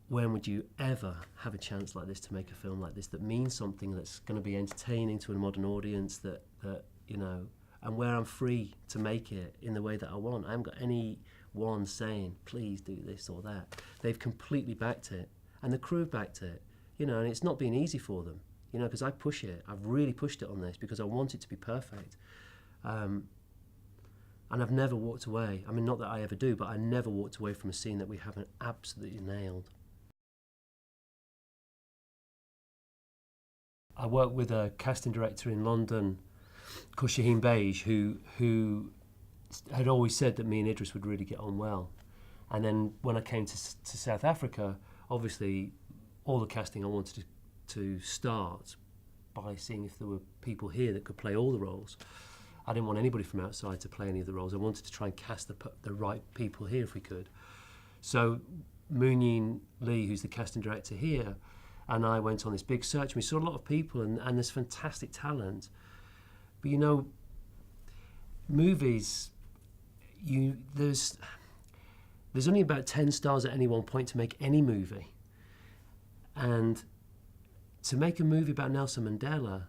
when would you ever have a chance like this to make a film like this that means something, that's going to be entertaining to a modern audience, that you know, and where I'm free to make it in the way that I want. I haven't got anyone saying, please do this or that. They've completely backed it, and the crew have backed it, you know, and it's not been easy for them, you know, because I push it. I've really pushed it on this because I want it to be perfect. And I've never walked away. I mean, not that I ever do, but I never walked away from a scene that we haven't absolutely nailed. I worked with a casting director in London called Shaheen Beige, who had always said that me and Idris would really get on well. And then when I came to South Africa, obviously all the casting I wanted to start by seeing if there were people here that could play all the roles. I didn't want anybody from outside to play any of the roles. I wanted to try and cast the right people here if we could. So Moon Lee, who's the casting director here, and I went on this big search. We saw a lot of people, and there's fantastic talent. But you know, movies, there's only about 10 stars at any one point to make any movie. And to make a movie about Nelson Mandela,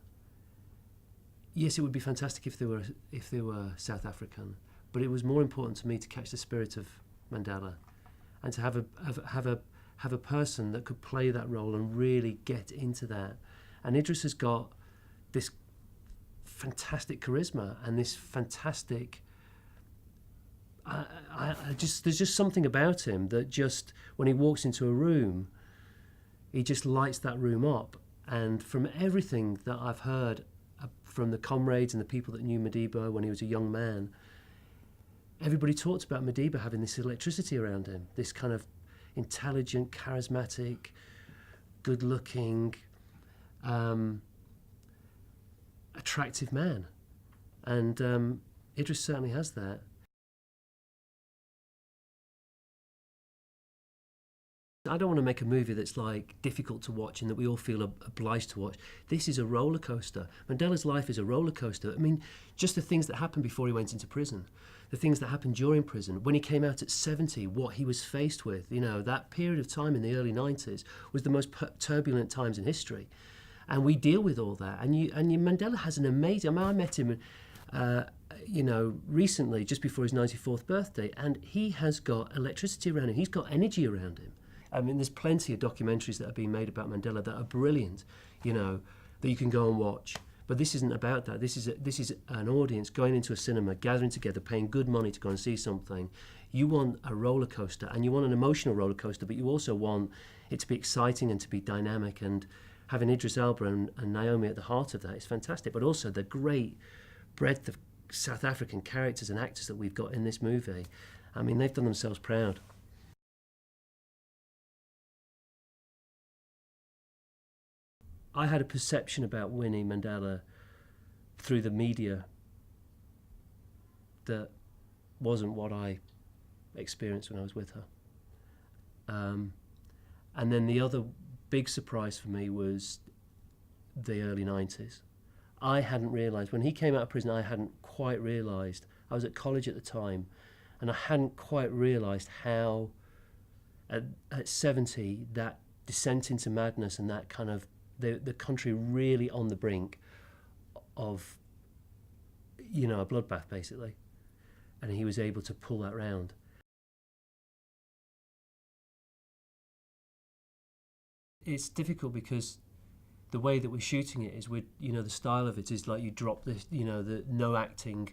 yes, it would be fantastic if they were South African, but it was more important to me to catch the spirit of Mandela, and to have a person that could play that role and really get into that. And Idris has got this fantastic charisma and this fantastic. There's just something about him that just, when he walks into a room, he just lights that room up. And from everything that I've heard from the comrades and the people that knew Madiba when he was a young man, everybody talked about Madiba having this electricity around him, this kind of intelligent, charismatic, good-looking, attractive man. And Idris certainly has that. I don't want to make a movie that's like difficult to watch and that we all feel obliged to watch. This is a roller coaster. Mandela's life is a roller coaster. I mean, just the things that happened before he went into prison, the things that happened during prison, when he came out at 70, what he was faced with. You know, that period of time in the early 90s was the most turbulent times in history, and we deal with all that. And Mandela has an amazing. I mean, I met him, you know, recently, just before his 94th birthday, and he has got electricity around him. He's got energy around him. I mean, there's plenty of documentaries that are being made about Mandela that are brilliant, you know, that you can go and watch. But this isn't about that. This is an audience going into a cinema, gathering together, paying good money to go and see something. You want a roller coaster, and you want an emotional roller coaster, but you also want it to be exciting and to be dynamic. And having Idris Elba and Naomi at the heart of that is fantastic. But also the great breadth of South African characters and actors that we've got in this movie. I mean, they've done themselves proud. I had a perception about Winnie Mandela through the media that wasn't what I experienced when I was with her. And then the other big surprise for me was the early 90s. I hadn't realised, when he came out of prison, I hadn't quite realised, I was at college at the time, and I hadn't quite realised how, at 70, that descent into madness and that kind of the country really on the brink of, you know, a bloodbath, basically. And he was able to pull that round. It's difficult because the way that we're shooting it is, you know, the style of it is like you drop this, you know, the no acting.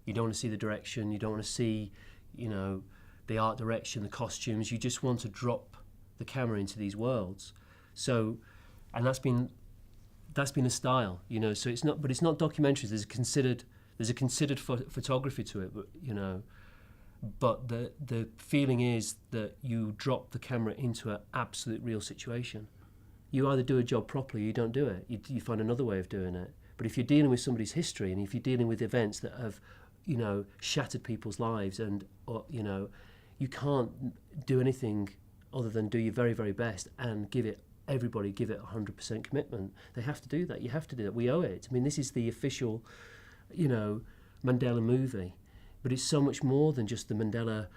You don't want to see the direction. You don't want to see, you know, the art direction, the costumes. You just want to drop the camera into these worlds. So. And that's been a style, you know. So it's not documentaries. There's a considered photography to it, but, you know. But the feeling is that you drop the camera into an absolute real situation. You either do a job properly, or you don't do it. You find another way of doing it. But if you're dealing with somebody's history, and if you're dealing with events that have, you know, shattered people's lives, and, or, you know, you can't do anything other than do your very, very best and everybody give it 100% commitment. They have to do that. You have to do that. We owe it. I mean, this is the official, you know, Mandela movie, but it's so much more than just the Mandela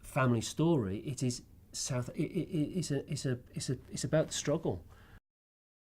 family story. It is South. It's about struggle.